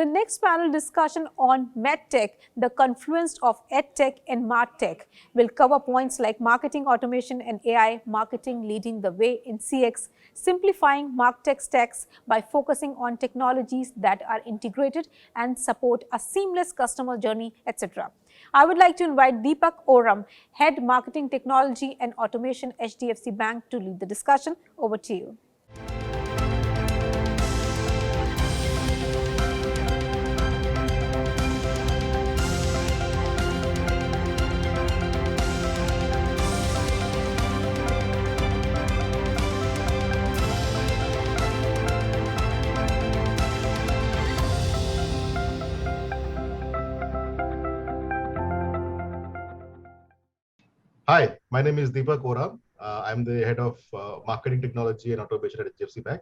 The next panel discussion on MarTech, the confluence of AdTech and MarTech, will cover points like marketing automation and AI marketing leading the way in CX, simplifying MarTech stacks by focusing on technologies that are integrated and support a seamless customer journey, etc. I would like to invite Deepak Oram, Head Marketing Technology and Automation, HDFC Bank, to lead the discussion. Over to you. Hi, my name is Deepak Oram. I'm the head of marketing technology and automation at HDFC Bank.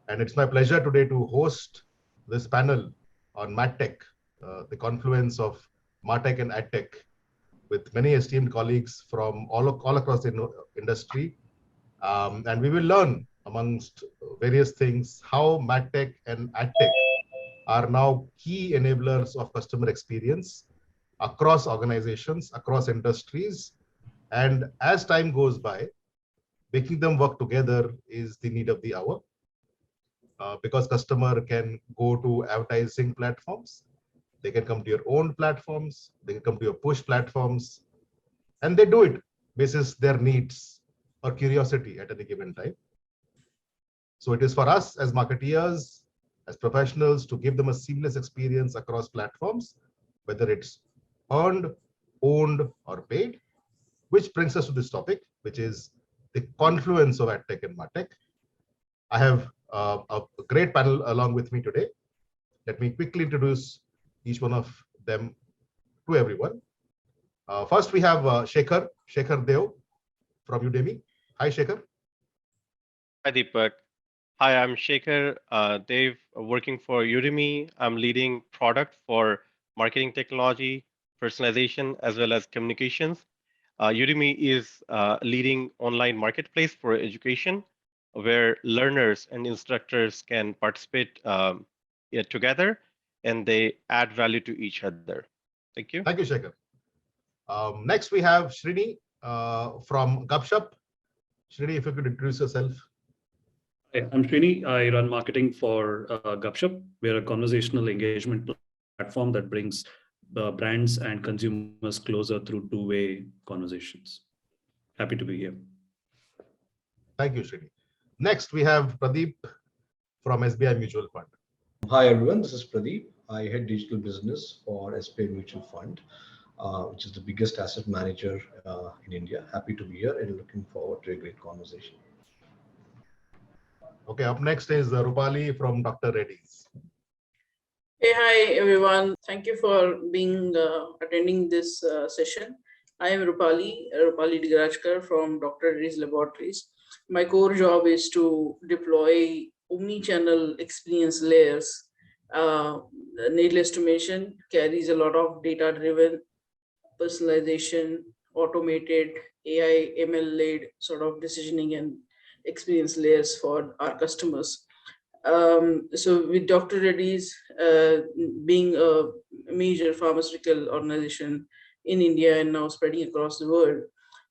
And it's my pleasure today to host this panel on MarTech, the confluence of MarTech and AdTech, with many esteemed colleagues from all across the industry. And we will learn, amongst various things, how MarTech and AdTech are now key enablers of customer experience across organizations, across industries. And as time goes by, making them work together is the need of the hour, because customer can go to advertising platforms, they can come to your own platforms, they can come to your push platforms, and they do it basis their needs or curiosity at any given time. So it is for us as marketeers, as professionals, to give them a seamless experience across platforms, whether it's earned, owned, or paid. Which brings us to this topic, which is the confluence of AdTech and MarTech. I have a great panel along with me today. Let me quickly introduce each one of them to everyone. First, we have Shekhar Deo from Udemy. Hi, Shekhar. Hi, Deepak. Hi, I'm Shekhar Dev, working for Udemy. I'm leading product for marketing technology, personalization, as well as communications. Udemy is a leading online marketplace for education, where learners and instructors can participate together, and they add value to each other. Thank you. Thank you, Shekhar. Next, we have Srini from Gupshup. Srini, if you could introduce yourself. Hi, I'm Srini. I run marketing for Gupshup. We're a conversational engagement platform that brings brands and consumers closer through two-way conversations. Happy to be here. Thank you, Srini. Next, we have Pradeep from Sbi Mutual Fund. Hi, everyone. This is Pradeep. I head digital business for Sbi Mutual Fund, which is the biggest asset manager in India. Happy to be here and looking forward to a great conversation. Okay, up next is Rupali from Dr. Reddy's. Hey, hi, everyone. Thank you for attending this session. I am Rupali Digrajkar from Dr. Reddy's Laboratories. My core job is to deploy omni-channel experience layers. Needless to mention, carries a lot of data-driven personalization, automated AI, ML-led sort of decisioning and experience layers for our customers. So with Dr. Reddy's being a major pharmaceutical organization in India and now spreading across the world,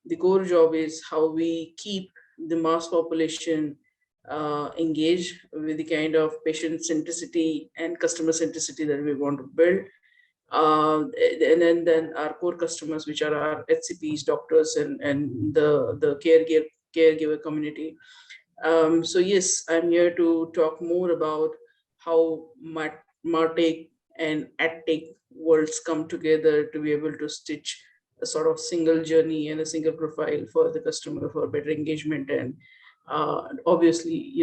the core job is how we keep the mass population engaged with the kind of patient centricity and customer centricity that we want to build. And then our core customers, which are our HCPs, doctors, and the caregiver community. So yes, I'm here to talk more about how MarTech and AdTech worlds come together to be able to stitch a sort of single journey and a single profile for the customer for better engagement and obviously,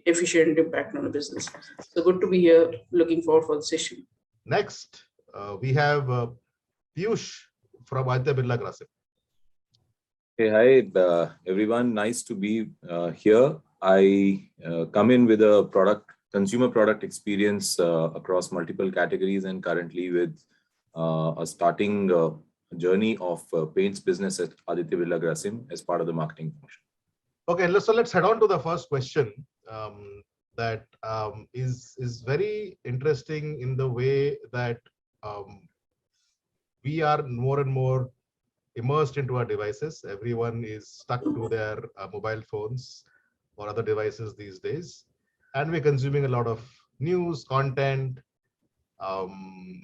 efficient impact on the business. So good to be here. Looking forward for the session. Next, we have Piyush from Aditya Birla Grasim. Hey, hi, everyone. Nice to be here. I come in with a consumer product experience across multiple categories, and currently with a starting journey of paints business at Aditya Birla Grasim as part of the marketing function. Okay, so let's head on to the first question. that is very interesting in the way that we are more and more immersed into our devices. Everyone is stuck to their mobile phones or other devices these days, and we're consuming a lot of news, content,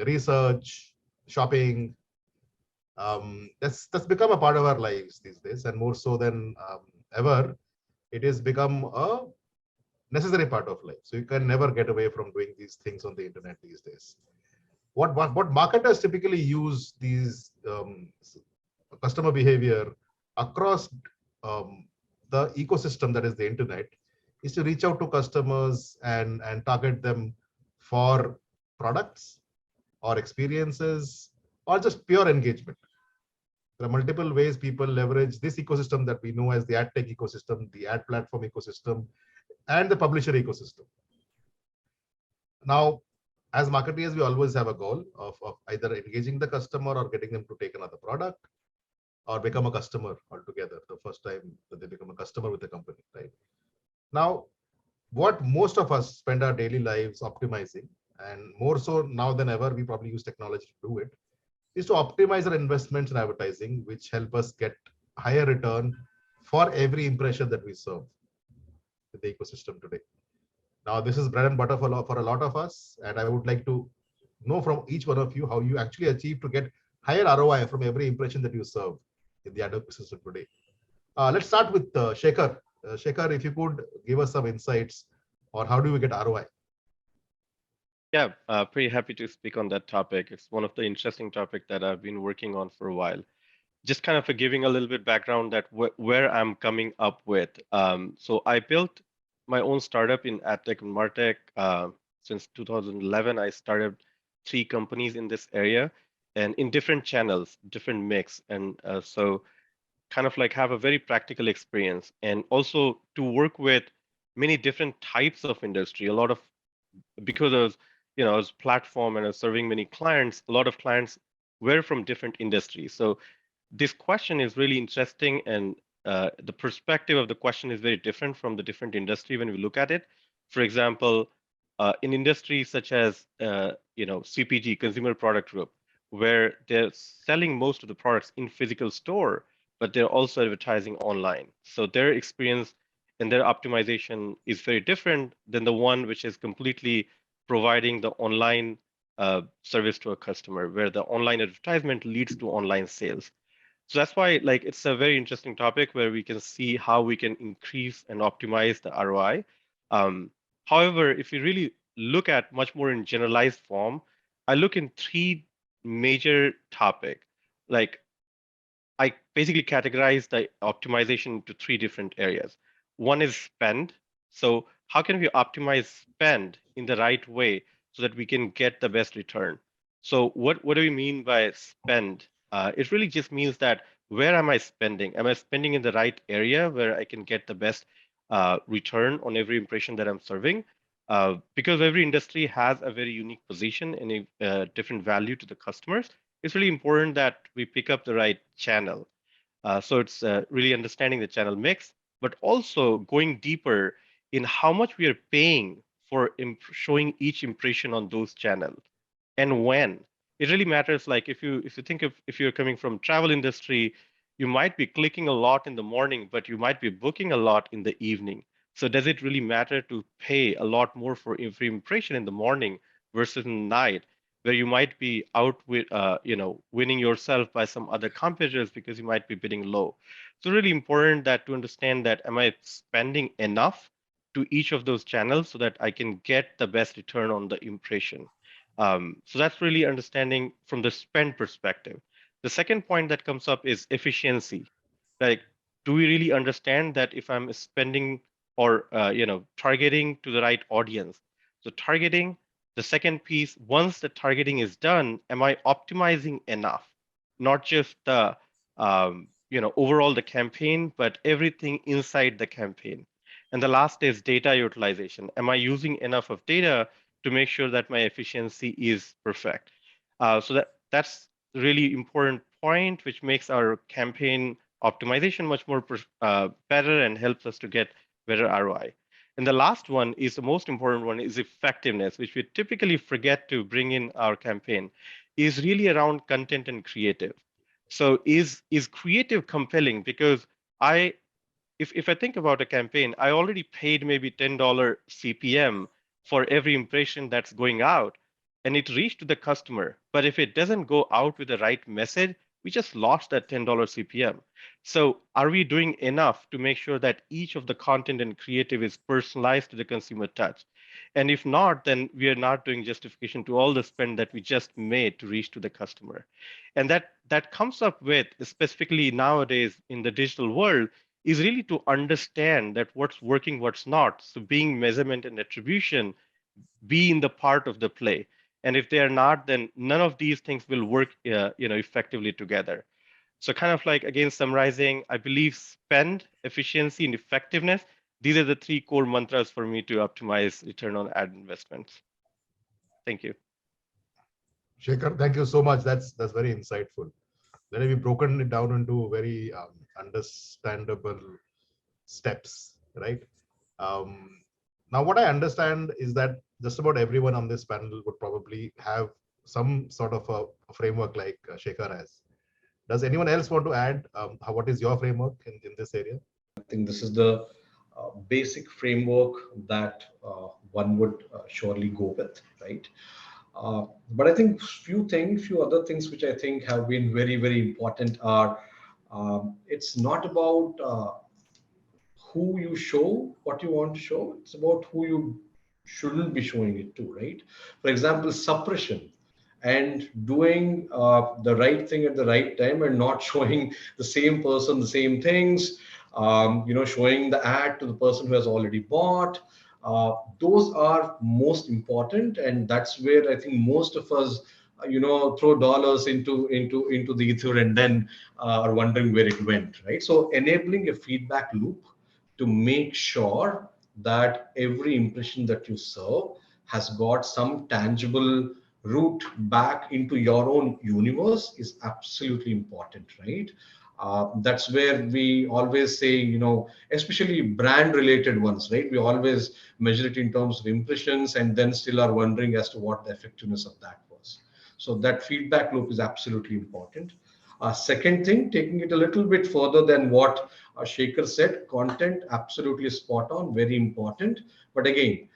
research, shopping. That's become a part of our lives these days, and more so than ever, it has become a necessary part of life. So you can never get away from doing these things on the internet these days. What marketers typically use these customer behavior across the ecosystem that is the internet is to reach out to customers and target them for products or experiences or just pure engagement. There are multiple ways people leverage this ecosystem that we know as the AdTech ecosystem, the ad platform ecosystem, and the publisher ecosystem. Now, as marketeers, we always have a goal of either engaging the customer or getting them to take another product or become a customer altogether the first time that they become a customer with the company, right? Now, what most of us spend our daily lives optimizing, and more so now than ever, we probably use technology to do it, is to optimize our investments in advertising, which help us get higher return for every impression that we serve in the ecosystem today. Now, this is bread and butter for a lot of us, and I would like to know from each one of you how you actually achieve to get higher ROI from every impression that you serve in the ad ecosystem today. Let's start with Shekhar. Shekhar, if you could give us some insights on how do we get ROI? Yeah, pretty happy to speak on that topic. It's one of the interesting topics that I've been working on for a while. Just kind of giving a little bit background that where I'm coming up with. So I built my own startup in AdTech and MarTech. Since 2011, I started 3 companies in this area and in different channels, different mix. And so kind of like have a very practical experience and also to work with many different types of industry. A lot of, because of, as platform and as serving many clients, a lot of clients were from different industries. So this question is really interesting, and the perspective of the question is very different from the different industry when we look at it. For example, in industries such as CPG, consumer product group, where they're selling most of the products in physical store, but they're also advertising online. So their experience and their optimization is very different than the one which is completely providing the online service to a customer, where the online advertisement leads to online sales. So that's why it's a very interesting topic where we can see how we can increase and optimize the ROI. However, if you really look at much more in generalized form, I look in 3 major topic. I basically categorize the optimization into 3 different areas. One is spend. So how can we optimize spend in the right way so that we can get the best return? So what do we mean by spend? It really just means that where am I spending? Am I spending in the right area where I can get the best return on every impression that I'm serving? Because every industry has a very unique position and a different value to the customers. It's really important that we pick up the right channel. So it's really understanding the channel mix, but also going deeper in how much we are paying for showing each impression on those channels and when. It really matters. Like if you think of, if you're coming from travel industry, you might be clicking a lot in the morning, but you might be booking a lot in the evening. So does it really matter to pay a lot more for every impression in the morning versus in the night, where you might be out with, winning yourself by some other competitors because you might be bidding low? So really important that to understand that, am I spending enough to each of those channels so that I can get the best return on the impression? So that's really understanding from the spend perspective. The second point that comes up is efficiency. Like, do we really understand that if I'm spending or targeting to the right audience? So targeting, the second piece, once the targeting is done, am I optimizing enough? Not just the overall the campaign, but everything inside the campaign. And the last is data utilization. Am I using enough of data to make sure that my efficiency is perfect? So that's really important point, which makes our campaign optimization much more better and helps us to get better ROI. And And the last one is the most important one is effectiveness, which we typically forget to bring in our campaign, is really around content and creative. So is creative compelling? Because I if I think about a campaign, I already paid maybe $10 CPM for every impression that's going out, and it reached to the customer. But if it doesn't go out with the right message, we just lost that $10 CPM. So are we doing enough to make sure that each of the content and creative is personalized to the consumer touch? And if not, then we are not doing justification to all the spend that we just made to reach to the customer. And that comes up with, specifically nowadays in the digital world, is really to understand that what's working, what's not. So being measurement and attribution be in the part of the play. And if they are not, then none of these things will work effectively together. So kind of like, again, summarizing, I believe spend, efficiency, and effectiveness, these are the three core mantras for me to optimize return on ad investments. Thank you. Shekhar, thank you so much. That's very insightful. Then we've broken it down into very understandable steps, right? Now, what I understand is that just about everyone on this panel would probably have some sort of a framework like Shekhar has. Does anyone else want to add what is your framework in this area? I think this is the basic framework that one would surely go with, right? But I think few other things which I think have been very, very important are it's not about who you show what you want to show. It's about who you shouldn't be showing it to, right? For example, suppression and doing the right thing at the right time and not showing the same person the same things, showing the ad to the person who has already bought. Those are most important, and that's where I think most of us throw dollars into the ether and then are wondering where it went, right? So enabling a feedback loop to make sure that every impression that you serve has got some tangible route back into your own universe is absolutely important, right? That's where we always say, especially brand related ones, right? We always measure it in terms of impressions and then still are wondering as to what the effectiveness of that was. So that feedback loop is absolutely important. Second thing, taking it a little bit further than what Shekhar said, content absolutely spot on, very important. But again,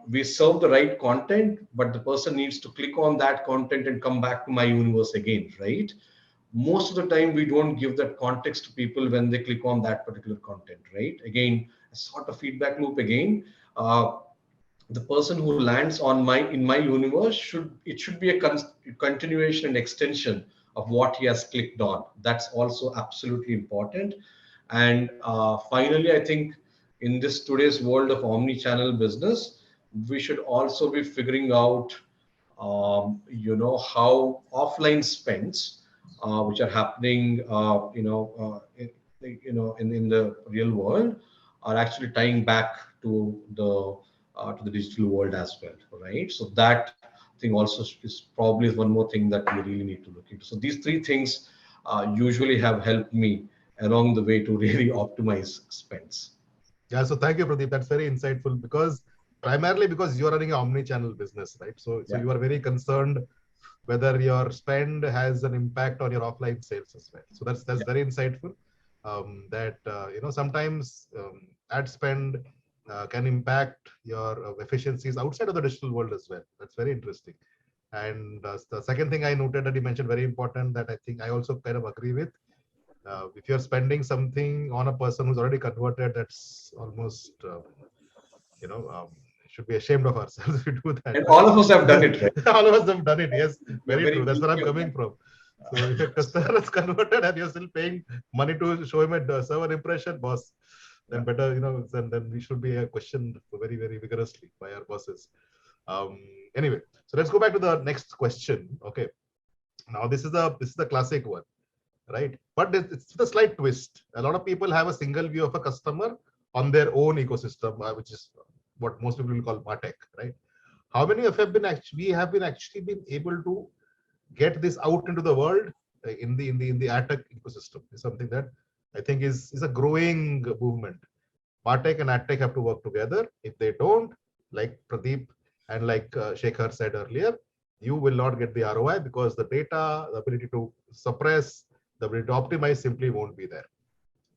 we serve the right content, but the person needs to click on that content and come back to my universe again, right? Most of the time, we don't give that context to people when they click on that particular content, right? Again, a sort of feedback loop again. The person who lands on in my universe should be a continuation and extension of what he has clicked on. That's also absolutely important. And finally, I think in this today's world of omni-channel business, we should also be figuring out how offline spends which are happening in the real world are actually tying back to the digital world as well, right? So that thing also is probably one more thing that we really need to look into. So these three things usually have helped me along the way to really optimize spends. Yeah, so thank you, Pradeep. That's very insightful primarily because you're running an omni-channel business, right? So you are very concerned whether your spend has an impact on your offline sales as well. So that's very insightful. Sometimes ad spend can impact your efficiencies outside of the digital world as well. That's very interesting. And the second thing I noted that you mentioned, very important, that I think I also kind of agree with. If you're spending something on a person who's already converted, that's almost, should be ashamed of ourselves if we do that. And all of us have done it, right? All of us have done it, yes. Very true. That's where I'm coming from. So if a customer is converted and you're still paying money to show him a server impression, boss, then better, then we should be questioned very, very vigorously by our bosses. Anyway, so let's go back to the next question. Okay. Now this is the classic one, right? But it's the slight twist. A lot of people have a single view of a customer on their own ecosystem, which is what most people will call MarTech, right? How many of have been actually been able to get this out into the world in the AdTech ecosystem? Is something that I think is a growing movement. MarTech and AdTech have to work together. If they don't, like Pradeep and like Shekhar said earlier, you will not get the ROI because the data, the ability to suppress, the ability to optimize simply won't be there.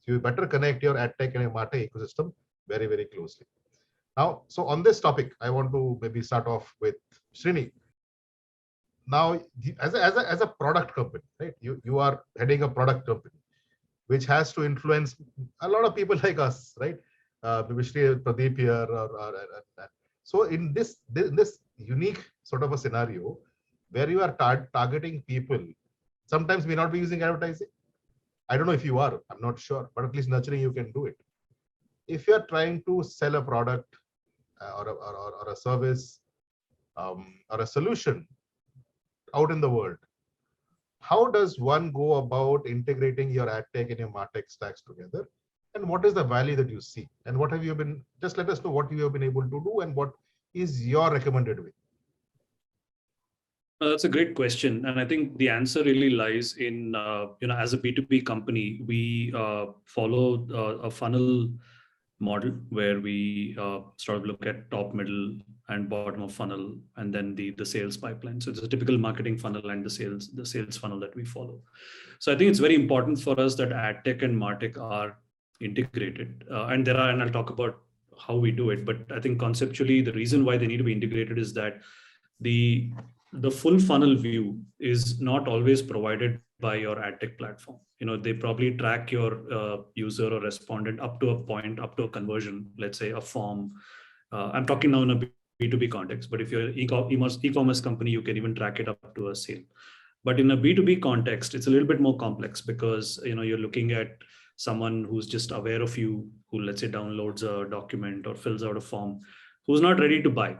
So you better connect your AdTech and your MarTech ecosystem very, very closely. Now, so on this topic, I want to maybe start off with Srini. Now, as a product company, right? You are heading a product company, which has to influence a lot of people like us, right? Maybe Shri, Pradeep here, so in this unique sort of a scenario where you are targeting people, sometimes may not be using advertising. I don't know if you are, I'm not sure, but at least nurturing you can do it. If you are trying to sell a product or a service or a solution out in the world, how does one go about integrating your AdTech and your MarTech stacks together? And what is the value that you see? And what have you been, just let us know what you have been able to do and what is your recommended way? That's a great question. And I think the answer really lies in, as a B2B company, we follow a funnel model where we sort of look at top, middle, and bottom of funnel, and then the sales pipeline. So it's a typical marketing funnel and the sales funnel that we follow. So I think it's very important for us that AdTech and MarTech are integrated. And I'll talk about how we do it. But I think conceptually, the reason why they need to be integrated is that the full funnel view is not always provided by your AdTech platform. They probably track your user or respondent up to a point, up to a conversion, let's say a form. I'm talking now in a B2B context, but if you're an e-commerce company, you can even track it up to a sale. But in a B2B context, it's a little bit more complex because you're looking at someone who's just aware of you, who let's say downloads a document or fills out a form, who's not ready to buy.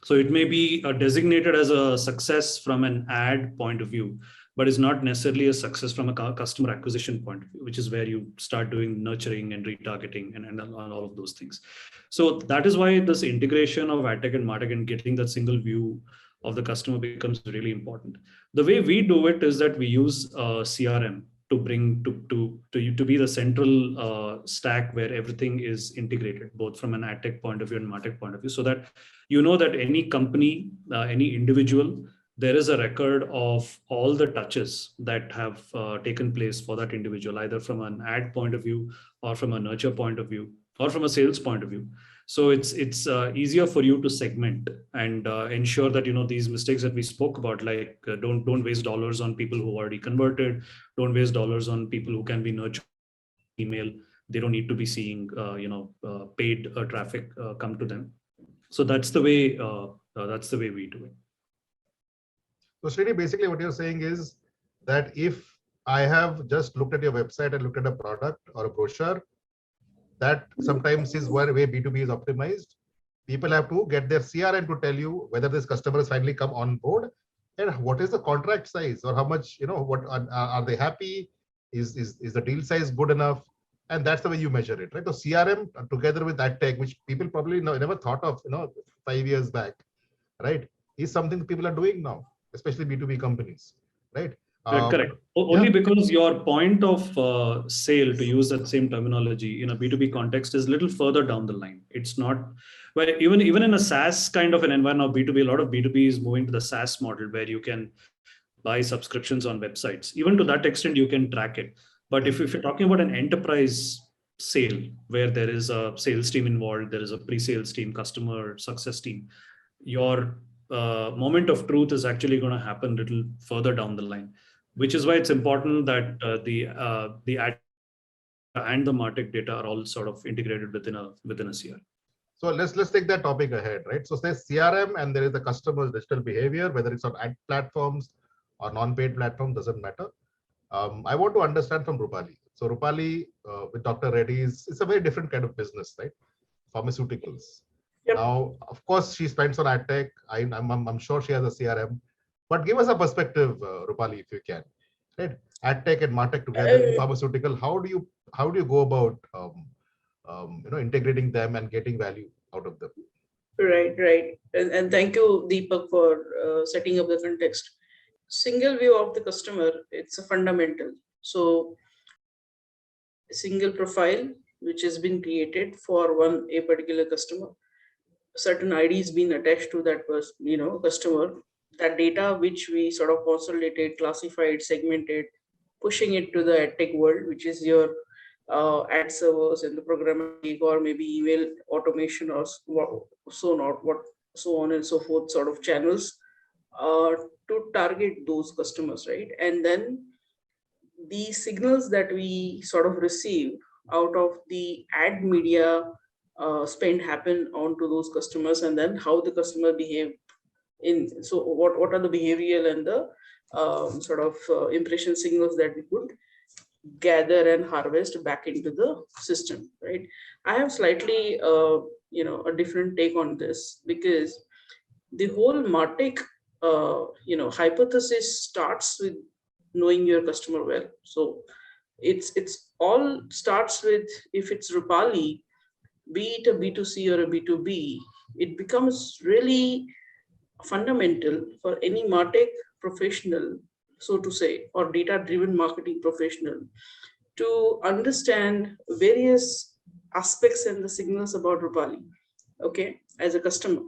So it may be designated as a success from an ad point of view, but it's not necessarily a success from a customer acquisition point of view, which is where you start doing nurturing and retargeting and all of those things. So that is why this integration of AdTech and MarTech and getting that single view of the customer becomes really important. The way we do it is that we use CRM to bring to be the central stack where everything is integrated, both from an AdTech point of view and MarTech point of view, so that that any company, any individual, there is a record of all the touches that have taken place for that individual, either from an ad point of view or from a nurture point of view or from a sales point of view. So it's easier for you to segment and ensure that these mistakes that we spoke about, like don't waste dollars on people who already converted, don't waste dollars on people who can be nurtured email. They don't need to be seeing paid traffic come to them. So that's the way we do it. So Srini, basically what you're saying is that if I have just looked at your website and looked at a product or a brochure, that sometimes is where way B2B is optimized. People have to get their CRM to tell you whether this customer has finally come on board and what is the contract size or how much, what are they happy? Is the deal size good enough? And that's the way you measure it, right? So CRM together with AdTech, which people probably never thought of, 5 years back, right, is something people are doing now, especially B2B companies, right? Correct. Only because your point of sale, to use that same terminology in a B2B context, is a little further down the line. It's not, well, even in a SaaS kind of an environment of B2B, a lot of B2B is moving to the SaaS model where you can buy subscriptions on websites. Even to that extent, you can track it. But if you're talking about an enterprise sale where there is a sales team involved, there is a pre-sales team, customer success team, your moment of truth is actually going to happen a little further down the line, which is why it's important that the ad and the MarTech data are all sort of integrated within a CRM. So let's take that topic ahead, right? So there's CRM and there is the customer's digital behavior, whether it's on ad platforms or non-paid platform, doesn't matter. I want to understand from Rupali. So Rupali with Dr. Reddy's, it's a very different kind of business, right? Pharmaceuticals. Yep. Now, of course, she spends on AdTech. I'm sure she has a CRM. But give us a perspective, Rupali, if you can. Right? AdTech and MarTech together in pharmaceutical. How do you go about integrating them and getting value out of them? Right. And thank you, Deepak, for setting up the context. Single view of the customer, it's a fundamental. So single profile, which has been created for a particular customer. Certain IDs been attached to that person, customer. That data which we sort of consolidated, classified, segmented, pushing it to the AdTech world, which is your ad servers and the programmatic or maybe email automation or so on and so forth sort of channels to target those customers, right? And then the signals that we sort of receive out of the ad media spend happen onto those customers, and then how the customer behave so what are the behavioral and the sort of impression signals that we could gather and harvest back into the system, right? I have slightly a different take on this, because the whole MarTech hypothesis starts with knowing your customer well. So it's all starts with, if it's Rupali, be it a B2C or a B2B, it becomes really fundamental for any MarTech professional, so to say, or data-driven marketing professional, to understand various aspects and the signals about Rupali, okay, as a customer.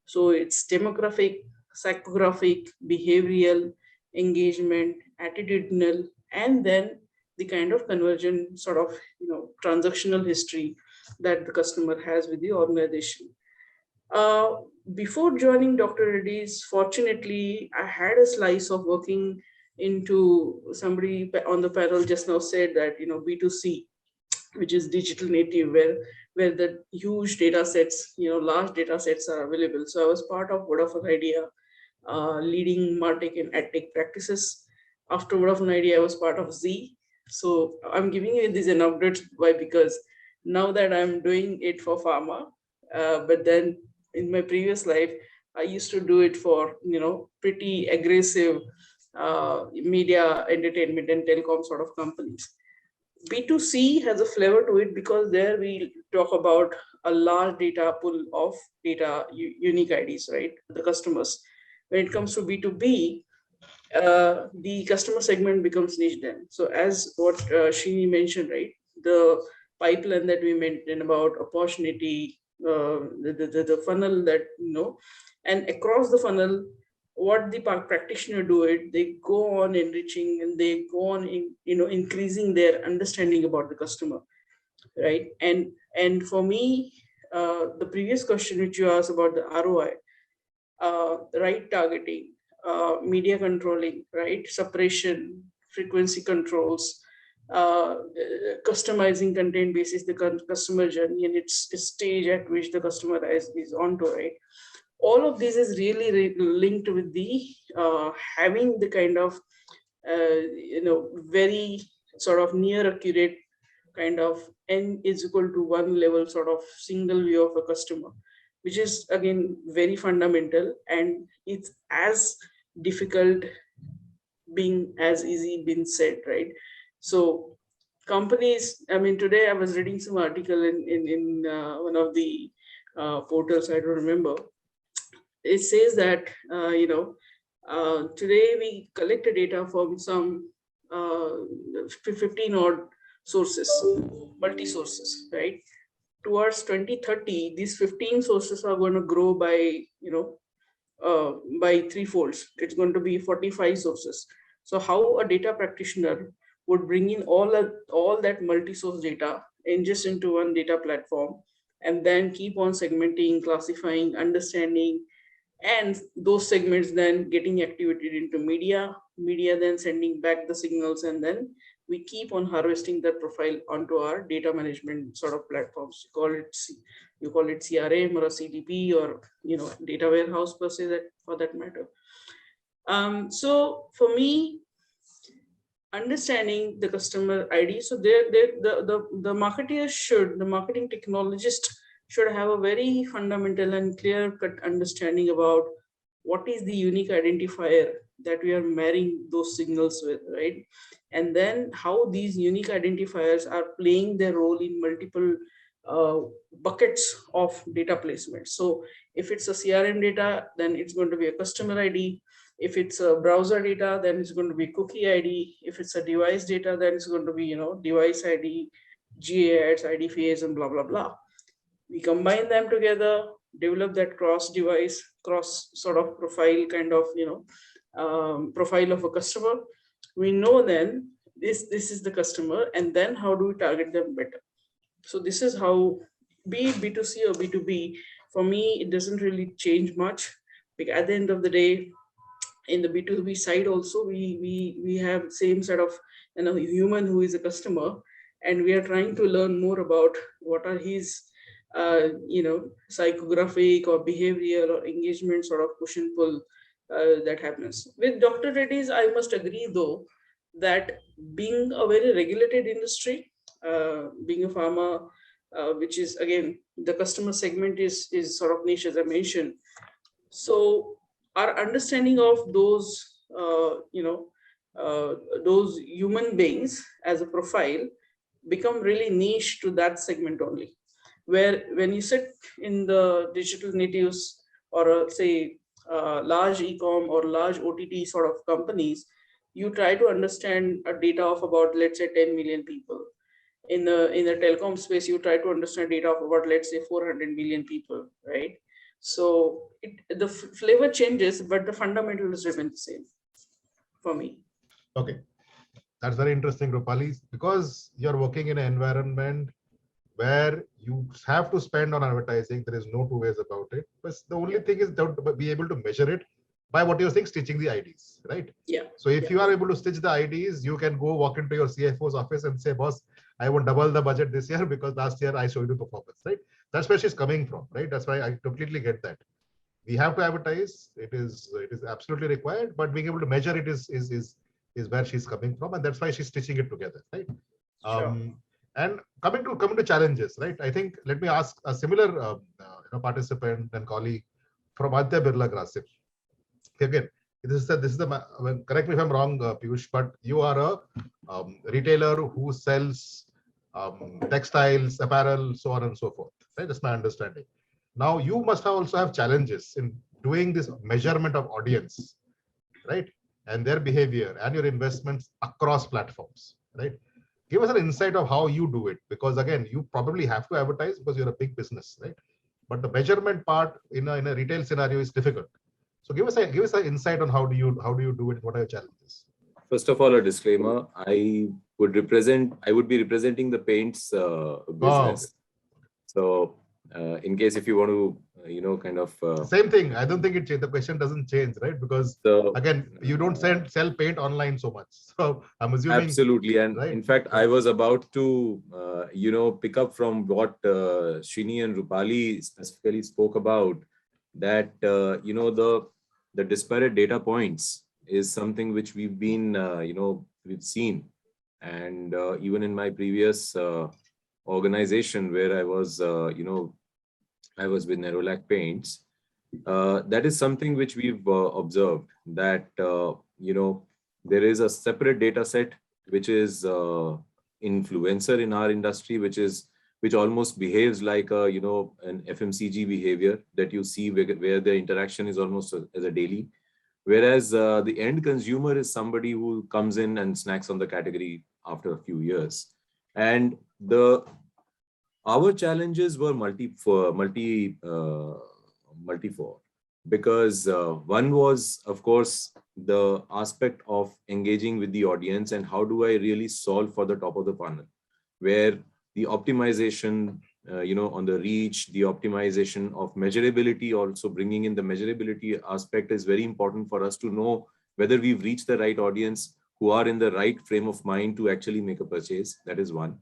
So it's demographic, psychographic, behavioral, engagement, attitudinal, and then the kind of conversion sort of transactional history that the customer has with the organization. Before joining Dr. Reddy's, fortunately, I had a slice of working into, somebody on the panel just now said that, B2C, which is digital native, where the huge data sets, large data sets are available. So I was part of Vodafone Idea, leading MarTech and AdTech practices. After Vodafone Idea, I was part of Z. So I'm giving you these an update. Why? Because now that I'm doing it for pharma, but then in my previous life, I used to do it for, pretty aggressive media, entertainment, and telecom sort of companies. B2C has a flavor to it because there we talk about a large data pool of data, unique IDs, right? The customers. When it comes to B2B, the customer segment becomes niche then. So as what Srini mentioned, right? The pipeline that we mentioned about opportunity, the funnel that, and across the funnel, what the practitioner do it, they go on enriching and they go on increasing their understanding about the customer, right? And for me, the previous question which you asked about the ROI, right targeting, media controlling, right, suppression, frequency controls, customizing content basis the customer journey and its stage at which the customer is onto, right? All of this is really linked with the having the kind of very sort of near accurate kind of n is equal to 1 level sort of single view of a customer, which is again very fundamental, and it's as difficult being as easy being said, right? So companies, I mean, today I was reading some article in one of the portals, I don't remember. It says that today we collect the data from some 15 odd sources, multi sources, right? Towards 2030, these 15 sources are going to grow by by 3-folds. It's going to be 45 sources. So how a data practitioner would bring in all that multi-source data ingest into one data platform, and then keep on segmenting, classifying, understanding, and those segments then getting activated into media then sending back the signals, and then we keep on harvesting that profile onto our data management sort of platforms. You call it CRM or a CDP or data warehouse per se, that for that matter. So for me, understanding the customer ID, so the marketeer the marketing technologist should have a very fundamental and clear-cut understanding about what is the unique identifier that we are marrying those signals with, right? And then how these unique identifiers are playing their role in multiple buckets of data placement. So if it's a CRM data, then it's going to be a customer ID. If it's a browser data, then it's going to be cookie ID. If it's a device data, then it's going to be device ID. GA ads, IDFAs, and blah, blah, blah. We combine them together, develop that cross-device, cross sort of profile kind of, profile of a customer. We know then this is the customer, and then how do we target them better? So this is how, be it B2C or B2B, for me, it doesn't really change much. Like at the end of the day, in the B2B side also, we have same set of human who is a customer, and we are trying to learn more about what are his psychographic or behavioral or engagement sort of push and pull that happens. With Dr. Reddy's, I must agree though that being a very regulated industry, being a pharma, which is again the customer segment is sort of niche as I mentioned. So our understanding of those human beings as a profile become really niche to that segment only. Where when you sit in the digital natives or say large e-com or large OTT sort of companies, you try to understand a data of about, let's say, 10 million people. In the telecom space, you try to understand data of about, let's say, 400 million people, right? So the flavor changes, but the fundamentals remain the same for me. Okay, that's very interesting, Rupali, because you're working in an environment where you have to spend on advertising. There is no two ways about it. But the only thing is to be able to measure it by what you're saying, stitching the IDs, right? Yeah. So if you are able to stitch the IDs, you can go walk into your CFO's office and say, boss, I want double the budget this year because last year I showed you performance, right? That's where she's coming from, right? That's why I completely get that. We have to advertise. It is absolutely required, but being able to measure it is where she's coming from, and that's why she's stitching it together, right? Sure. And coming to challenges, right? I think let me ask a similar participant and colleague from Aditya Birla Grasim. Again, this is the correct me if I'm wrong, Piyush, but you are a retailer who sells textiles, apparel, so on and so forth, right? That's my understanding. Now you must also have challenges in doing this measurement of audience, right? And their behavior and your investments across platforms, right? Give us an insight of how you do it, because again, you probably have to advertise because you're a big business, right? But the measurement part in a retail scenario is difficult. So give us an insight on how do you do it? What are your challenges? First of all, a disclaimer: I would be representing the paints business. Oh, so, in case if you want to, same thing. I don't think it changed. The question doesn't change, right? Because again, you don't sell paint online so much. So I'm assuming absolutely. And right? in fact, I was about to, pick up from what Srini and Rupali specifically spoke about. That the disparate data points is something which we've been, we've seen, and even in my previous organization where I was, I was with Nerolac Paints. That is something which we've observed, that there is a separate data set which is influencer in our industry, which almost behaves like a an FMCG behavior that you see where the interaction is almost as a daily, whereas the end consumer is somebody who comes in and snacks on the category after a few years. And our challenges were multifold, because one was, of course, the aspect of engaging with the audience and how do I really solve for the top of the funnel, where the optimization, on the reach, the optimization of measurability, also bringing in the measurability aspect is very important for us to know whether we've reached the right audience who are in the right frame of mind to actually make a purchase. That is one.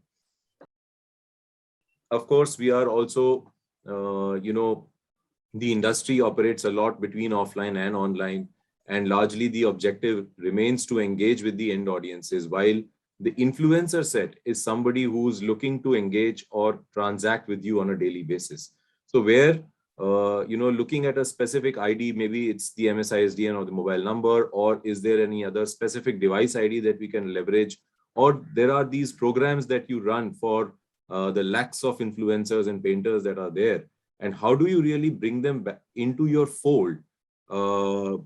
Of course, we are also, the industry operates a lot between offline and online, and largely the objective remains to engage with the end audiences, while the influencer set is somebody who's looking to engage or transact with you on a daily basis. So where, looking at a specific ID, maybe it's the MSISDN or the mobile number, or is there any other specific device ID that we can leverage? Or there are these programs that you run for the lakhs of influencers and painters that are there. And how do you really bring them back into your fold,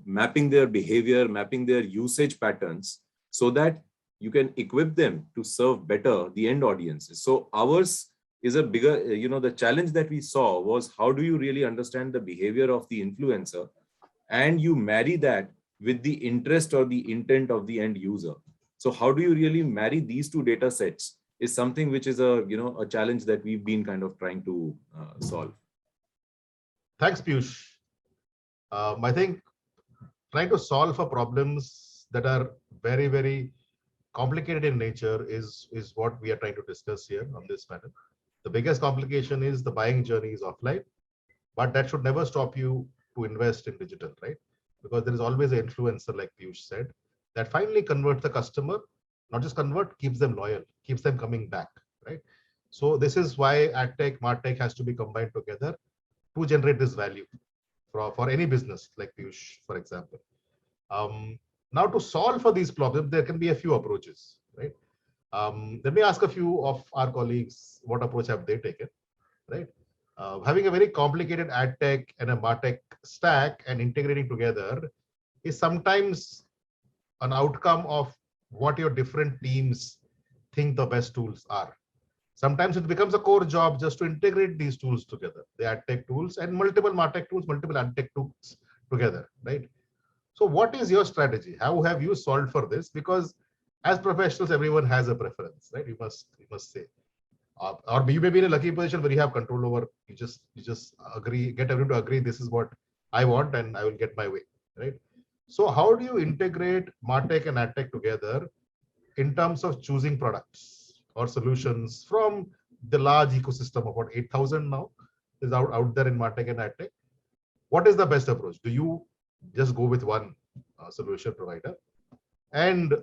mapping their behavior, mapping their usage patterns, so that you can equip them to serve better the end audiences. So ours is a bigger, the challenge that we saw was how do you really understand the behavior of the influencer and you marry that with the interest or the intent of the end user. So how do you really marry these two data sets is something which is a challenge that we've been kind of trying to solve. Thanks, Piyush. I think trying to solve for problems that are very, very complicated in nature is what we are trying to discuss here on this panel. The biggest complication is the buying journey is offline, but that should never stop you to invest in digital, right? Because there is always an influencer, like Piyush said, that finally converts the customer, not just convert, keeps them loyal, keeps them coming back, right? So this is why AdTech, MarTech has to be combined together to generate this value for any business, like Piyush, for example. Now, to solve for these problems, there can be a few approaches, right? Let me ask a few of our colleagues what approach have they taken, right? Having a very complicated ad tech and a MarTech stack and integrating together is sometimes an outcome of what your different teams think the best tools are. Sometimes it becomes a core job just to integrate these tools together, the ad tech tools and multiple MarTech tools, multiple ad tech tools together, right? So what is your strategy? How have you solved for this? Because as professionals, everyone has a preference, right? You must say. Or you may be in a lucky position where you have control over, you just agree, get everyone to agree, this is what I want and I will get my way, right? So how do you integrate MarTech and AdTech together in terms of choosing products or solutions from the large ecosystem of what 8,000 now is out there in MarTech and AdTech? What is the best approach? Do you just go with one solution provider and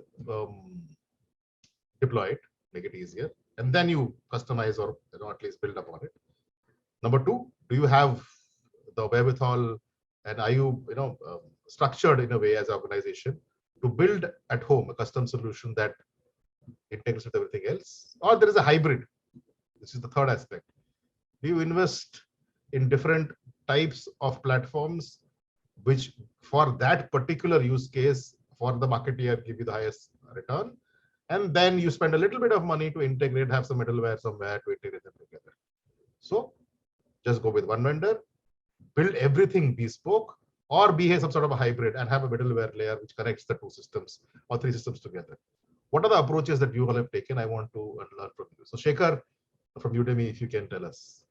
deploy it, make it easier, and then you customize or at least build upon it? Number two, do you have the wherewithal and are you structured in a way as an organization to build at home a custom solution that integrates with everything else? Or there is a hybrid. This is the third aspect. Do you invest in different types of platforms which for that particular use case for the marketeer give you the highest return, and then you spend a little bit of money to integrate, have some middleware somewhere to integrate them together? So just go with one vendor, build everything bespoke, or be some sort of a hybrid and have a middleware layer which connects the two systems or three systems together. What are the approaches that you all have taken? I want to learn from you. So Shekhar from Udemy, if you can tell us.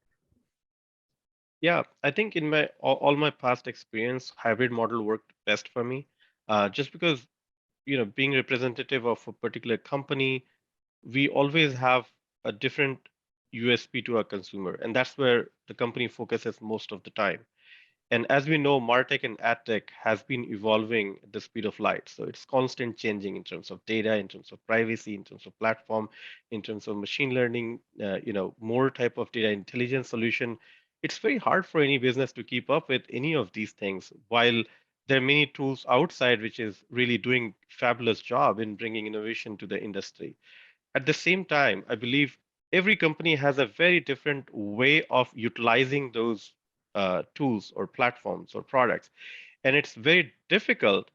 Yeah, I think in my all my past experience, hybrid model worked best for me. Just because being representative of a particular company, we always have a different USP to our consumer, and that's where the company focuses most of the time. And as we know, MarTech and AdTech has been evolving at the speed of light. So it's constant changing in terms of data, in terms of privacy, in terms of platform, in terms of machine learning, more type of data intelligence solution. It's very hard for any business to keep up with any of these things, while there are many tools outside which is really doing fabulous job in bringing innovation to the industry. At the same time, I believe every company has a very different way of utilizing those tools or platforms or products. And it's very difficult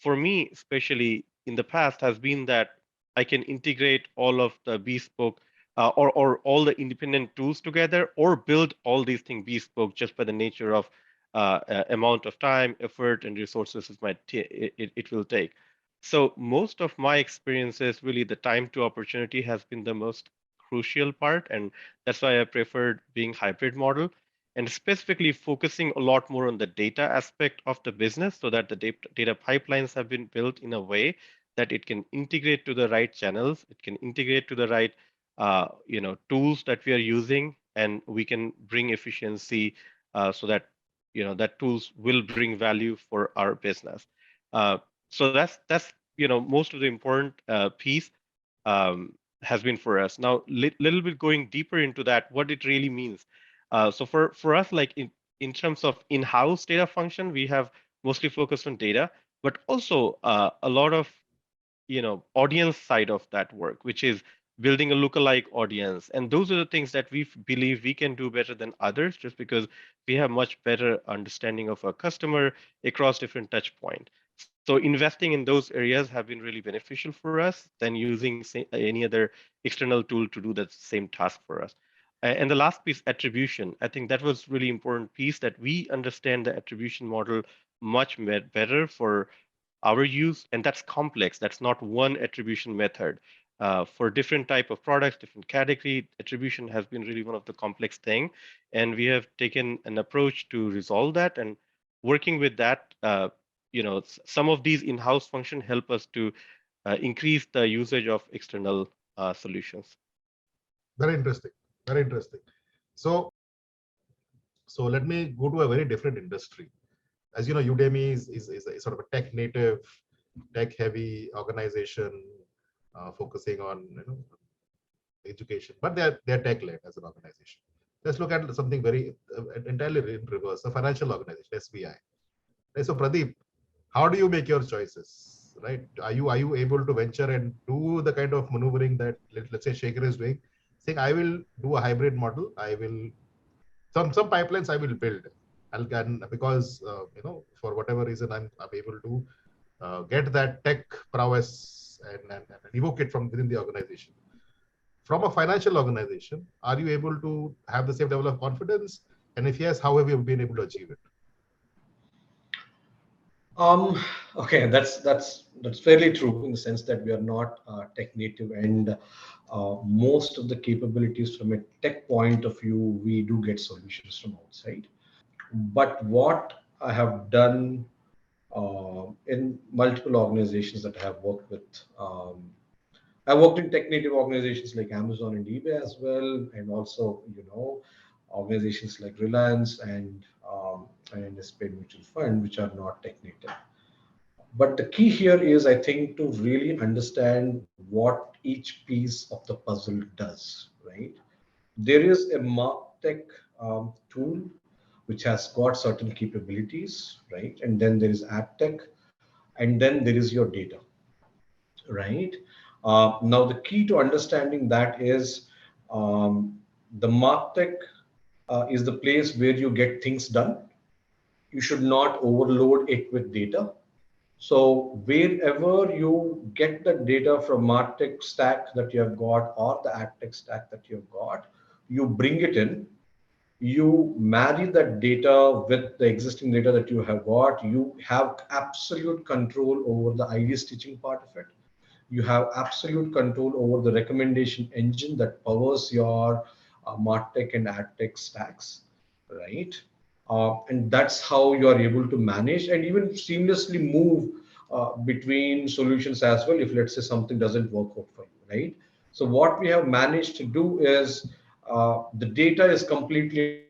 for me, especially in the past, has been that I can integrate all of the bespoke or all the independent tools together or build all these things bespoke just by the nature of amount of time, effort, and resources it will take. So most of my experiences, really the time to opportunity has been the most crucial part. And that's why I preferred being hybrid model and specifically focusing a lot more on the data aspect of the business so that the data pipelines have been built in a way that it can integrate to the right channels, it can integrate to the right tools that we are using, and we can bring efficiency so that that tools will bring value for our business. So that's most of the important piece has been for us. Now, little bit going deeper into that, what it really means. So for us, like in terms of in-house data function, we have mostly focused on data, but also a lot of audience side of that work, which is building a lookalike audience. And those are the things that we believe we can do better than others, just because we have much better understanding of our customer across different touch points. So investing in those areas have been really beneficial for us than using any other external tool to do that same task for us. And the last piece, attribution. I think that was really important piece, that we understand the attribution model much better for our use, and that's complex. That's not one attribution method. For different type of products, different category, attribution has been really one of the complex thing, and we have taken an approach to resolve that. And working with that, some of these in-house function help us to increase the usage of external solutions. Very interesting. Very interesting. So let me go to a very different industry. As you know, Udemy is a sort of a tech native, tech heavy organization focusing on education, but they're tech led as an organization. Let's look at something very entirely in reverse, a financial organization, SBI. Right, so Pradeep, how do you make your choices? Right? Are you able to venture and do the kind of maneuvering that let's say Shaker is doing, saying I will do a hybrid model, I will some pipelines I will build, because for whatever reason I'm able to get that tech prowess and evoke it from within the organization. From a financial organization, are you able to have the same level of confidence? And if yes, how have you been able to achieve it? Okay, that's fairly true in the sense that we are not tech native, and most of the capabilities from a tech point of view, we do get solutions from outside. But what I have done in multiple organizations that I have worked with, I worked in tech native organizations like Amazon and eBay as well, and also organizations like Reliance and Sbi Mutual Fund, which are not tech native. But the key here is, I think, to really understand what each piece of the puzzle does, right? There is a MarTech tool which has got certain capabilities, right? And then there is AdTech, and then there is your data, right? Now, the key to understanding that is the MarTech is the place where you get things done. You should not overload it with data. So wherever you get the data from MarTech stack that you have got or the AdTech stack that you have got, you bring it in, you marry that data with the existing data that you have got, you have absolute control over the ID stitching part of it. You have absolute control over the recommendation engine that powers your MarTech and AdTech stacks, right? And that's how you are able to manage and even seamlessly move between solutions as well, if let's say something doesn't work out for you, right? So what we have managed to do is the data is completely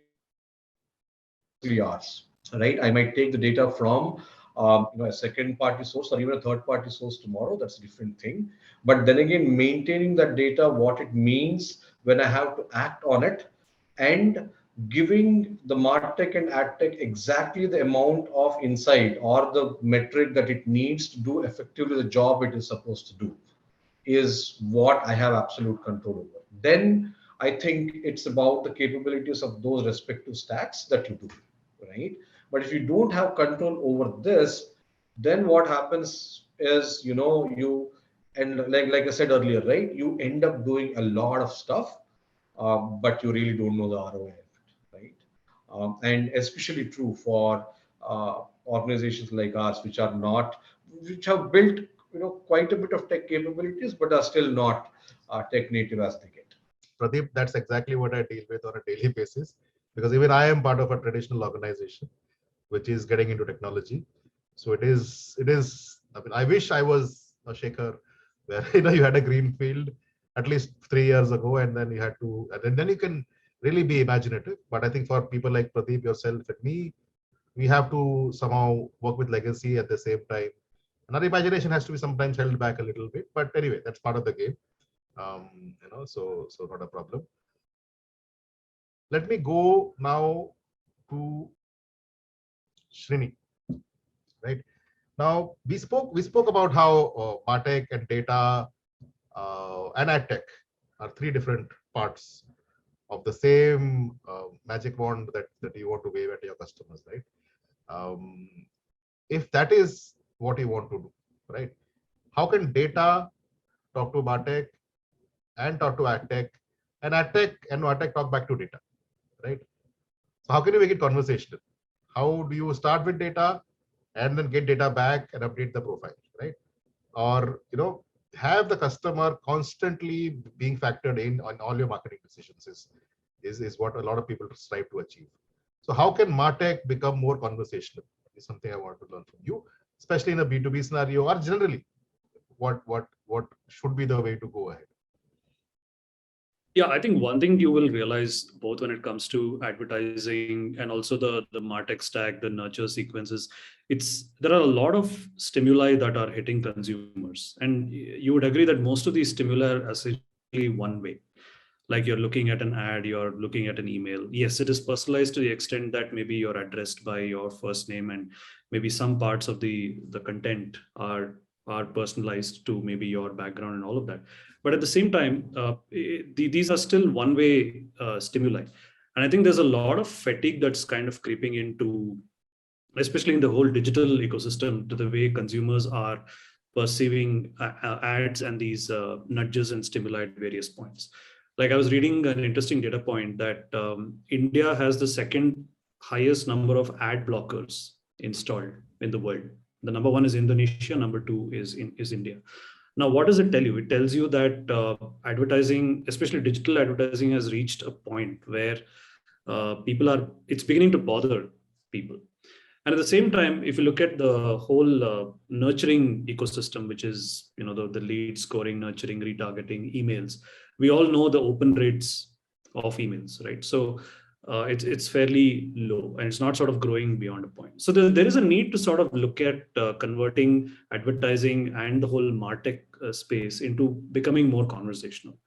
ours, right? I might take the data from a second party source or even a third party source tomorrow. That's a different thing. But then again, maintaining that data, what it means when I have to act on it, and giving the MarTech and AdTech exactly the amount of insight or the metric that it needs to do effectively the job it is supposed to do, is what I have absolute control over. Then I think it's about the capabilities of those respective stacks that you do, right? But if you don't have control over this, then what happens is, you, and like I said earlier, right? You end up doing a lot of stuff, but you really don't know the ROI of it, right? And especially true for organizations like ours, which have built quite a bit of tech capabilities, but are still not tech native as they get. Pradeep, that's exactly what I deal with on a daily basis, because even I am part of a traditional organization which is getting into technology. So it is. I mean, I wish I was a Shaker, where you had a green field at least 3 years ago, and then you had to, and then you can really be imaginative. But I think for people like Pradeep, yourself, and me, we have to somehow work with legacy at the same time. And our imagination has to be sometimes held back a little bit. But anyway, that's part of the game. So not a problem. Let me go now to Srini. Right now, we spoke about how MarTech and data and AdTech are three different parts of the same magic wand that you want to wave at your customers, right? If that is what you want to do, right? How can data talk to MarTech and talk to AdTech, and AdTech and MarTech talk back to data, right? So how can you make it conversational? How do you start with data and then get data back and update the profile, right? Or have the customer constantly being factored in on all your marketing decisions is what a lot of people strive to achieve. So how can MarTech become more conversational is something I want to learn from you, especially in a B2B scenario, or generally what should be the way to go ahead. Yeah, I think one thing you will realize both when it comes to advertising and also the MarTech stack, the nurture sequences, there are a lot of stimuli that are hitting consumers. And you would agree that most of these stimuli are essentially one way. Like you're looking at an ad, you're looking at an email. Yes, it is personalized to the extent that maybe you're addressed by your first name, and maybe some parts of the content are personalized to maybe your background and all of that. But at the same time, these are still one-way stimuli. And I think there's a lot of fatigue that's kind of creeping into, especially in the whole digital ecosystem, to the way consumers are perceiving ads and these nudges and stimuli at various points. Like I was reading an interesting data point that India has the second highest number of ad blockers installed in the world. The number one is Indonesia, number two is India. Now, what does it tell you? It tells you that advertising, especially digital advertising, has reached a point where it's beginning to bother people. And at the same time, if you look at the whole nurturing ecosystem, which is the lead scoring, nurturing, retargeting, emails, we all know the open rates of emails, right? So it's fairly low, and it's not sort of growing beyond a point. So there is a need to sort of look at converting advertising and the whole MarTech space into becoming more conversational.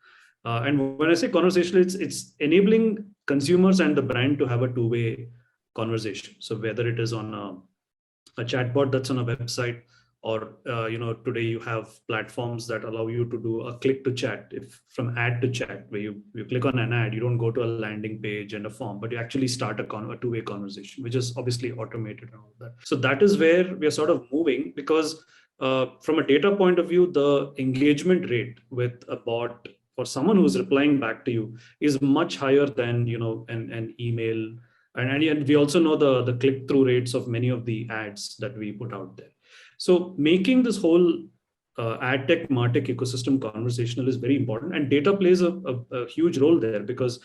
And when I say conversational, it's enabling consumers and the brand to have a two-way conversation. So whether it is on a chatbot that's on a website, or today you have platforms that allow you to do a click to chat, if from ad to chat, where you click on an ad, you don't go to a landing page and a form, but you actually start a two-way conversation, which is obviously automated and all of that. So that is where we are sort of moving, because from a data point of view, the engagement rate with a bot or someone who's replying back to you is much higher than an email. And we also know the click-through rates of many of the ads that we put out there. So making this whole AdTech, MarTech ecosystem conversational is very important. And data plays a huge role there, because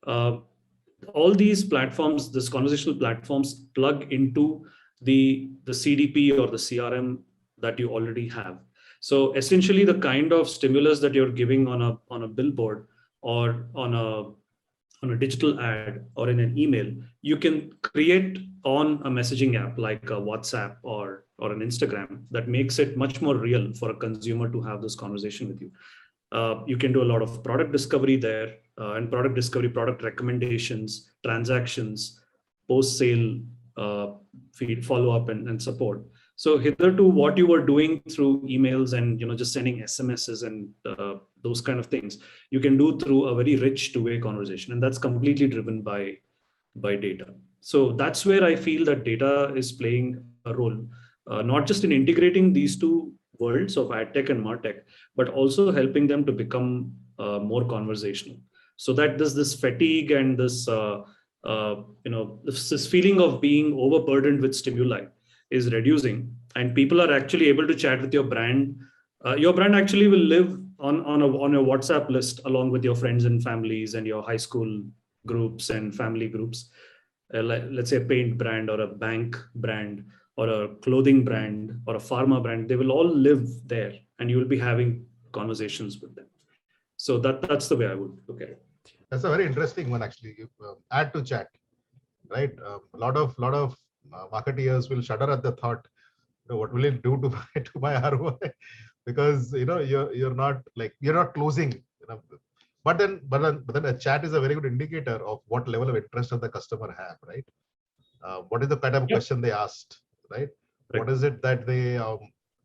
all these platforms, these conversational platforms, plug into the CDP or the CRM that you already have. So essentially the kind of stimulus that you're giving on a billboard or on a digital ad or in an email, you can create on a messaging app like a WhatsApp or an Instagram that makes it much more real for a consumer to have this conversation with you. You can do a lot of product discovery there, and product discovery, product recommendations, transactions, post-sale feed follow-up and support. So hitherto, what you were doing through emails and just sending SMSs and those kind of things, you can do through a very rich two-way conversation, and that's completely driven by data. So that's where I feel that data is playing a role, not just in integrating these two worlds of AdTech and MarTech, but also helping them to become more conversational, so that there's this fatigue and this this feeling of being overburdened with stimuli is reducing, and people are actually able to chat with your brand. Your brand actually will live on a WhatsApp list along with your friends and families and your high school groups and family groups. Let's say a paint brand or a bank brand or a clothing brand or a pharma brand, they will all live there, and you will be having conversations with them. So that's the way I would look at it. That's a very interesting one, actually. Add to chat, right? A lot of marketeers will shudder at the thought, what will it do to my ROI? Because you're not closing. But then a chat is a very good indicator of what level of interest of the customer have, right? What is the kind of question they asked, right? What is it that they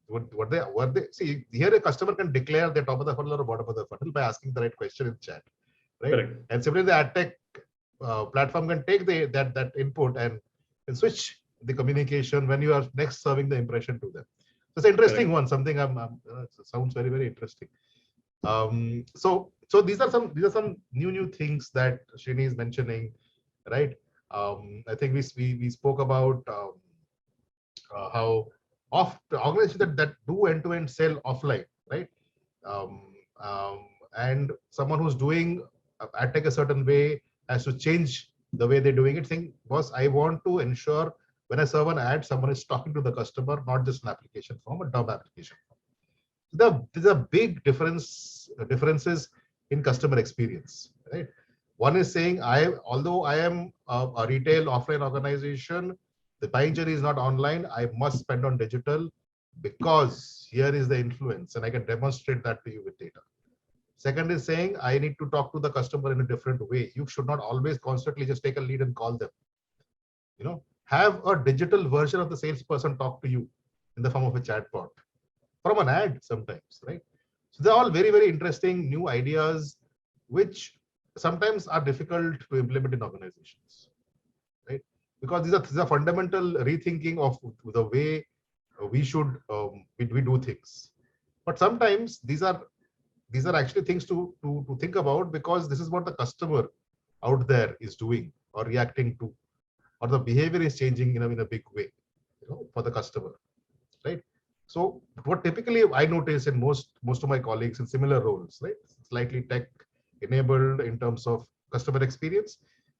what they see? Here a customer can declare the top of the funnel or bottom of the funnel by asking the right question in chat, right? Correct. And similarly, the AdTech platform can take that input and switch the communication when you are next serving the impression to them. It's an interesting Correct. one. Something sounds very, very interesting. So these are some new things that Srini is mentioning, right? I think we spoke about how the organizations that do end-to-end sell offline, right? Um, and someone who's doing AdTech a certain way has to change the way they're doing it. Saying, boss, I want to ensure when I serve an ad, someone is talking to the customer, not just an application form, a dumb application form. There's a big differences in customer experience, right? One is saying, although I am a retail offline organization, the buying journey is not online. I must spend on digital because here is the influence, and I can demonstrate that to you with data. Second is saying, I need to talk to the customer in a different way. You should not always constantly just take a lead and call them. Have a digital version of the salesperson talk to you in the form of a chatbot from an ad sometimes, right? So they're all very, very interesting new ideas, which sometimes are difficult to implement in organizations, right? Because these are fundamental rethinking of the way we should we do things. But sometimes these are actually things to think about, because this is what the customer out there is doing or reacting to, or the behavior is changing in a big way, for the customer, right? So what typically I notice in most of my colleagues in similar roles, right, slightly tech enabled in terms of customer experience,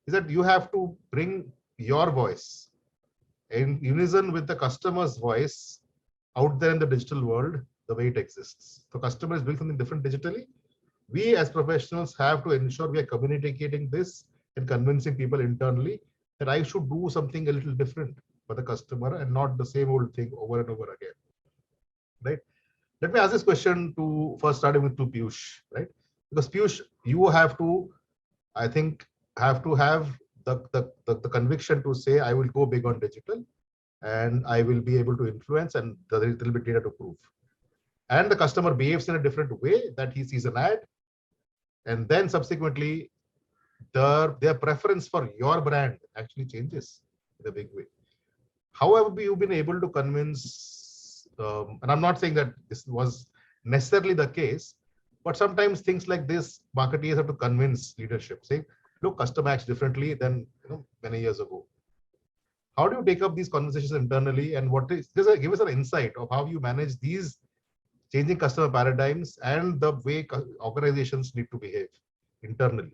is that you have to bring your voice in unison with the customer's voice out there in the digital world, the way it exists. So customer is doing something different digitally. We as professionals have to ensure we are communicating this and convincing people internally that I should do something a little different for the customer and not the same old thing over and over again, right? Let me ask this question to first starting with Piyush, right? Because Piyush, you have to, I think, have the conviction to say, I will go big on digital and I will be able to influence, and there is a little bit data to prove. And the customer behaves in a different way, that he sees an ad, and then subsequently their preference for your brand actually changes in a big way. How have you been able to convince, and I'm not saying that this was necessarily the case, but sometimes things like this, marketeers have to convince leadership, saying, look, customer acts differently than many years ago. How do you take up these conversations internally, and give us an insight of how you manage these changing customer paradigms and the way organizations need to behave internally,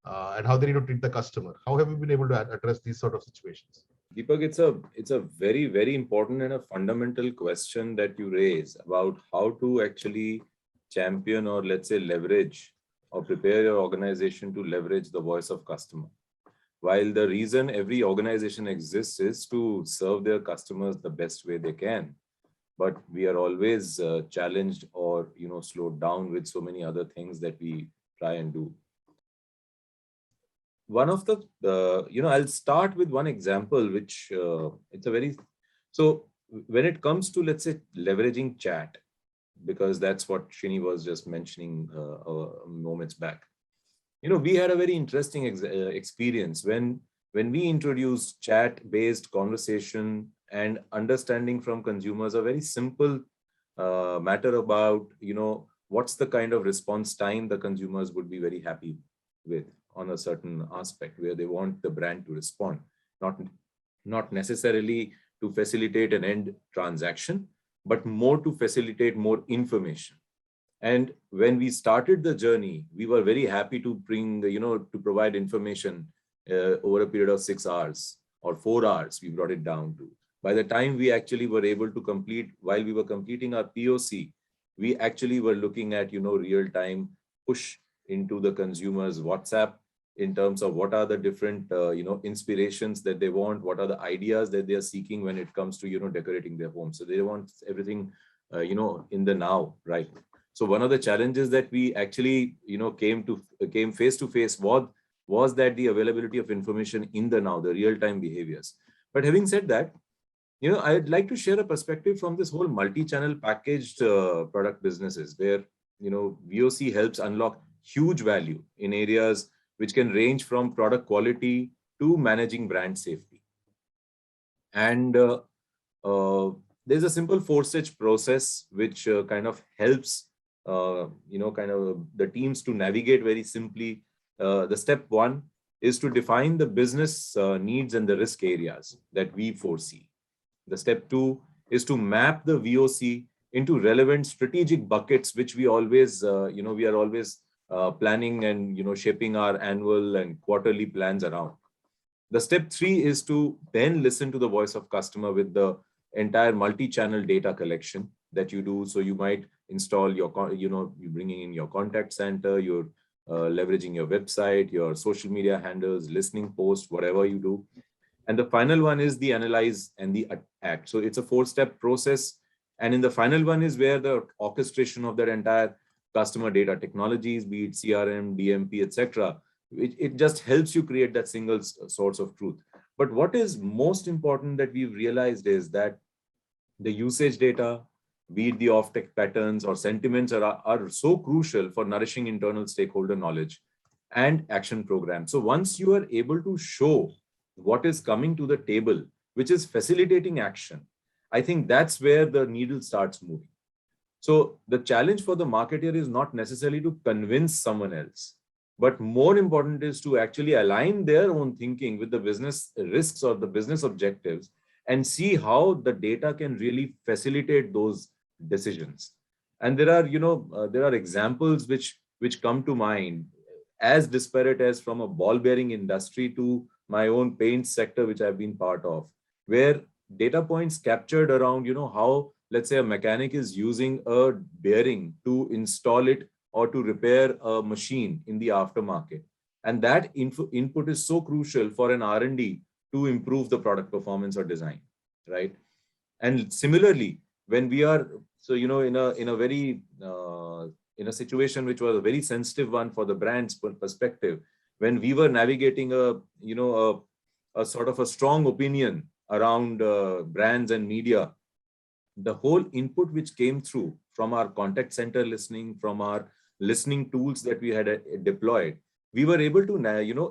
and how they need to treat the customer? How have you been able to address these sort of situations? Deepak, it's a very, very important and a fundamental question that you raise about how to actually champion, or let's say leverage, or prepare your organization to leverage the voice of customer. While the reason every organization exists is to serve their customers the best way they can, but we are always challenged or slowed down with so many other things that we try and do. One of I'll start with one example, which so when it comes to, let's say, leveraging chat, because that's what Srini was just mentioning moments back. We had a very interesting experience when we introduced chat-based conversation and understanding from consumers a very simple matter about, what's the kind of response time the consumers would be very happy with on a certain aspect where they want the brand to respond, not necessarily to facilitate an end transaction, but more to facilitate more information. And when we started the journey, we were very happy to bring, to provide information over a period of 6 hours or 4 hours, we brought it down to. By the time we actually were able to complete, while we were completing our POC, we actually were looking at, real-time push into the consumer's WhatsApp in terms of what are the different, inspirations that they want, what are the ideas that they are seeking when it comes to, decorating their home. So they want everything, in the now, right? So one of the challenges that we actually, came face to face was that the availability of information in the now, the real-time behaviors. But having said that, I'd like to share a perspective from this whole multi-channel packaged product businesses where, VOC helps unlock huge value in areas which can range from product quality to managing brand safety. And there's a simple 4-stage process which kind of helps kind of the teams to navigate very simply. The step 1 is to define the business needs and the risk areas that we foresee. The step 2 is to map the VOC into relevant strategic buckets, which we always, we are always planning and, shaping our annual and quarterly plans around. The step 3 is to then listen to the voice of customer with the entire multi-channel data collection that you do. So you might install your, you're bringing in your contact center, you're leveraging your website, your social media handles, listening posts, whatever you do. And the final one is the analyze and the act. So it's a 4-step process. And in the final one is where the orchestration of that entire customer data technologies, be it CRM, DMP, etc. It just helps you create that single source of truth. But what is most important that we've realized is that the usage data, be it the off-tech patterns or sentiments, are so crucial for nourishing internal stakeholder knowledge and action programs. So once you are able to show what is coming to the table, which is facilitating action, I think that's where the needle starts moving. So the challenge for the marketer is not necessarily to convince someone else, but more important is to actually align their own thinking with the business risks or the business objectives and see how the data can really facilitate those decisions. And there are examples which come to mind, as disparate as from a ball bearing industry to my own paint sector, which I've been part of, where data points captured around, how, let's say, a mechanic is using a bearing to install it or to repair a machine in the aftermarket. And that input is so crucial for an R&D to improve the product performance or design, right? And similarly, when we are, so, in a situation which was a very sensitive one for the brand's perspective, when we were navigating a sort of a strong opinion around brands and media, the whole input which came through from our contact center listening, from our listening tools that we had deployed, we were able to,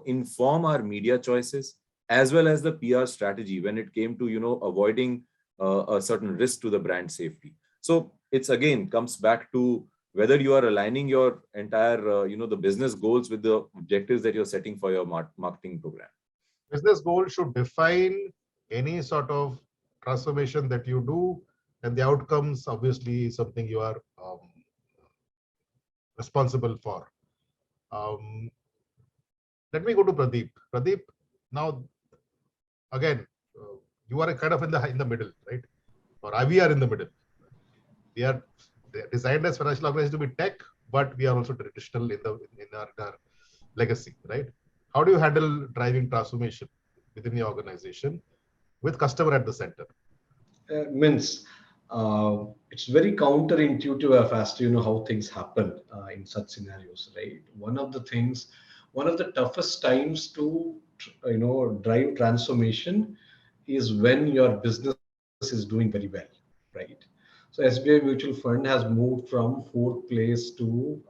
inform our media choices as well as the PR strategy when it came to, avoiding a certain risk to the brand safety. So it's again comes back to whether you are aligning your entire, the business goals with the objectives that you're setting for your marketing program. Business goals should define any sort of transformation that you do, and the outcomes obviously is something you are responsible for. Let me go to Pradeep. Pradeep, now again, you are kind of in the middle, right? Or we are in the middle. We are designed as financial organization to be tech, but we are also traditional in our legacy, right? How do you handle driving transformation within the organization with customer at the center? It's very counterintuitive as to how things happen in such scenarios, right? One of the toughest times to drive transformation is when your business is doing very well, right? So SBI Mutual Fund has moved from 4th place to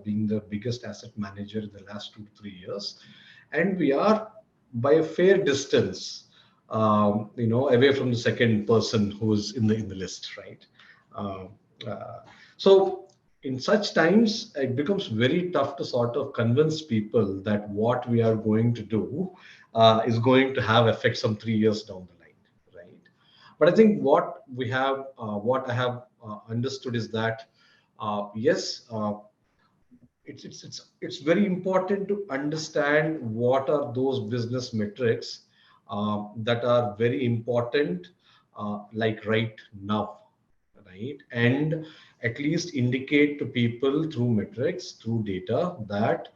being the biggest asset manager in the last 2 to 3 years, and we are by a fair distance away from the second person who's in the list, right? So in such times, it becomes very tough to sort of convince people that what we are going to do is going to have effects some 3 years down the line, right? But I think what I have understood is that yes, it's very important to understand what are those business metrics that are very important, like right now, right? And at least indicate to people through metrics, through data, that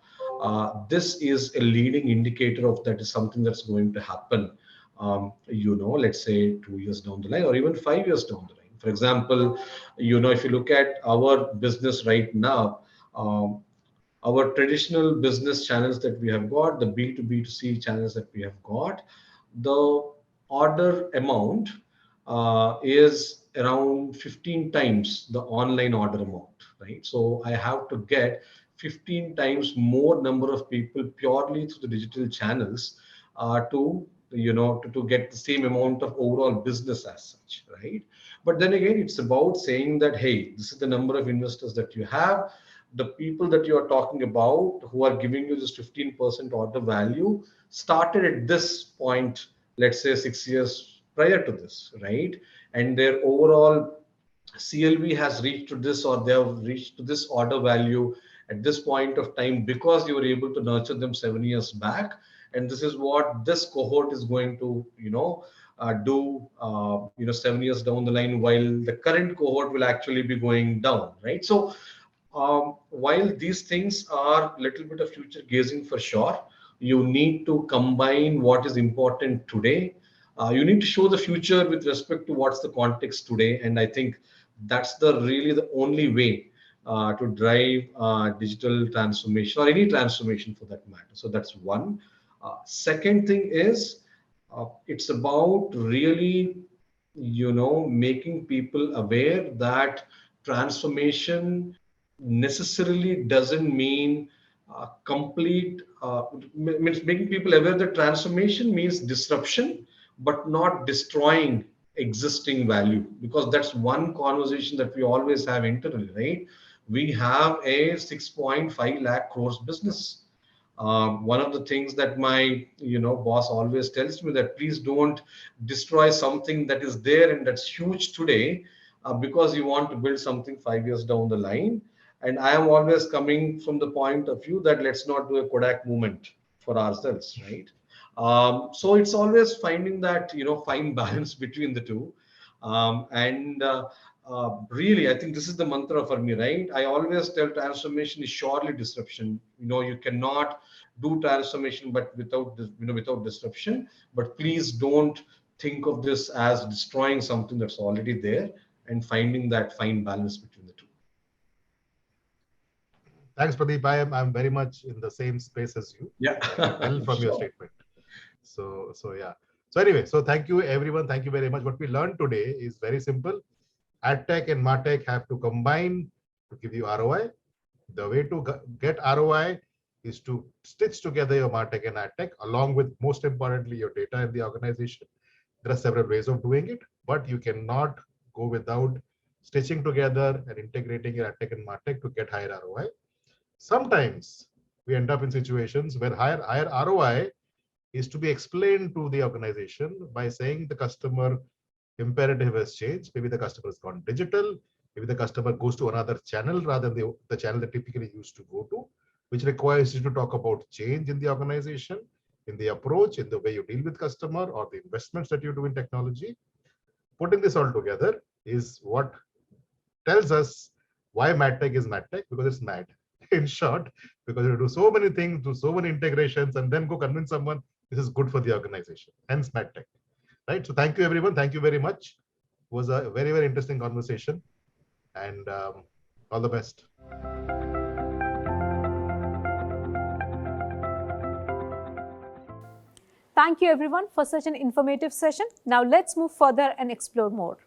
this is a leading indicator of that is something that's going to happen, let's say 2 years down the line or even 5 years down the line. For example, if you look at our business right now, our traditional business channels that we have got, the B2B2C channels that we have got, the order amount is around 15 times the online order amount, right? So I have to get 15 times more number of people purely through the digital channels to to get the same amount of overall business as such, right? But then again, it's about saying that, hey, this is the number of investors that you have. The people that you are talking about who are giving you this 15% order value started at this point, let's say 6 years prior to this, right? And their overall CLV has reached to this, or they have reached to this order value at this point of time because you were able to nurture them 7 years back. And this is what this cohort is going to, do, 7 years down the line, while the current cohort will actually be going down, right? So while these things are a little bit of future gazing for sure, you need to combine what is important today. You need to show the future with respect to what's the context today, and I think that's really the only way to drive digital transformation or any transformation for that matter. So that's one. Second thing is it's about really, making people aware that transformation necessarily doesn't mean complete, means making people aware that transformation means disruption, but not destroying existing value, because that's one conversation that we always have internally, right? We have a 6.5 lakh crores business. One of the things that my boss always tells me, that please don't destroy something that is there and that's huge today because you want to build something 5 years down the line. And I am always coming from the point of view that let's not do a Kodak movement for ourselves, right? So it's always finding that fine balance between the two. Really, I think this is the mantra for me, right? I always tell transformation is surely disruption. You cannot do transformation but without disruption. But please don't think of this as destroying something that's already there, and finding that fine balance between the two. Thanks, Pradeep. I'm very much in the same space as you. Yeah. Well, from your statement. So yeah. So anyway, so thank you everyone. Thank you very much. What we learned today is very simple. AdTech and MarTech have to combine to give you ROI. The way to get ROI is to stitch together your MarTech and AdTech along with, most importantly, your data in the organization. There are several ways of doing it, but you cannot go without stitching together and integrating your AdTech and MarTech to get higher ROI. Sometimes we end up in situations where higher ROI is to be explained to the organization by saying the customer imperative has changed. Maybe the customer has gone digital. Maybe the customer goes to another channel rather than the channel they typically used to go to, which requires you to talk about change in the organization, in the approach, in the way you deal with customer, or the investments that you do in technology. Putting this all together is what tells us why MadTech is MadTech, because it's mad. In short, because you do so many things, do so many integrations, and then go convince someone this is good for the organization. Hence MadTech. Right. So thank you, everyone. Thank you very much. It was a very, very interesting conversation, and all the best. Thank you everyone for such an informative session. Now let's move further and explore more.